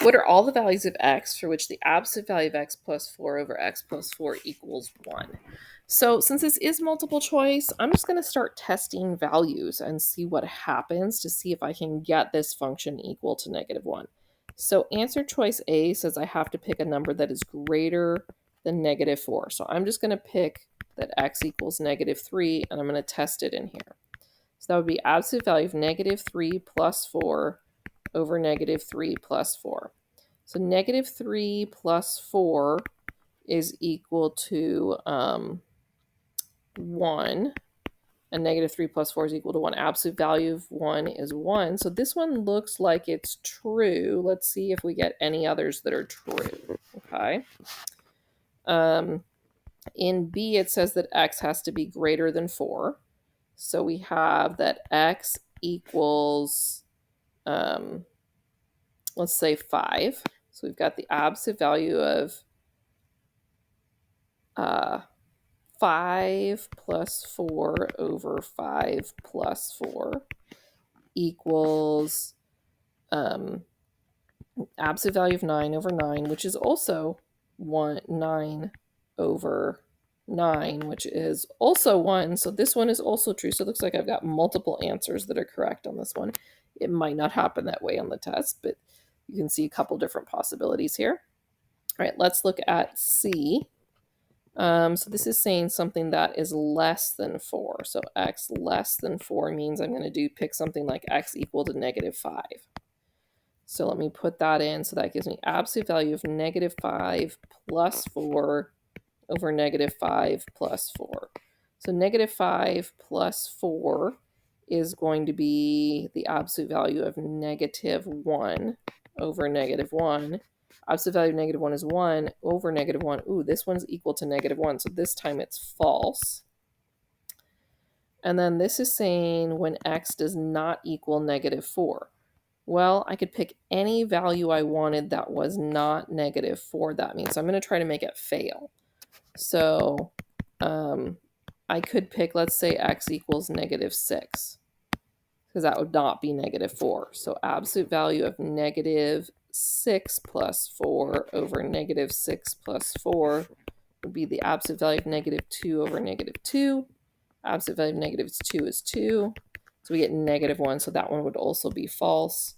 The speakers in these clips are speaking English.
What are all the values of x for which the absolute value of x plus 4 over x plus 4 equals 1? So since this is multiple choice, I'm just going to start testing values and see what happens to see if I can get this function equal to negative 1. So answer choice A says I have to pick a number that is greater than negative 4. So I'm just going to pick that x equals negative 3, and I'm going to test it in here. So that would be absolute value of negative 3 plus 4 over negative 3 plus 4. So negative 3 plus 4 is equal to 1. And negative 3 plus 4 is equal to 1. Absolute value of 1 is 1. So this one looks like it's true. Let's see if we get any others that are true. Okay. In B, it says that x has to be greater than 4. So we have that x equals, let's say 5. So we've got the absolute value of 5 plus 4 over 5 plus 4 equals absolute value of 9 over 9, which is also 9 over 9, which is also 1. So this one is also true. So it looks like I've got multiple answers that are correct on this one. It might not happen that way on the test, but you can see a couple different possibilities here. All right, let's look at C. So this is saying something that is less than 4. So x less than 4 means I'm going to pick something like x equal to negative 5. So let me put that in. So that gives me absolute value of negative 5 plus 4 over negative 5 plus 4. So negative 5 plus 4 is going to be the absolute value of negative 1 over negative 1. Absolute value of negative 1 is 1 over negative 1. Ooh, this one's equal to negative 1. So this time it's false. And then this is saying when x does not equal negative 4. Well, I could pick any value I wanted that was not negative 4. That means so I'm going to try to make it fail. So I could pick, let's say, x equals negative 6, because that would not be negative 4. So absolute value of negative 6 plus 4 over negative 6 plus 4 would be the absolute value of negative 2 over negative 2. Absolute value of negative 2 is 2. So we get negative 1, so that one would also be false.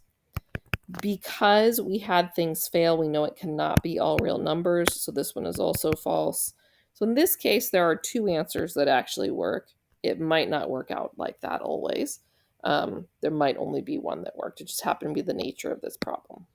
Because we had things fail, we know it cannot be all real numbers, so this one is also false. So in this case, there are two answers that actually work. It might not work out like that always. There might only be one that worked. It just happened to be the nature of this problem.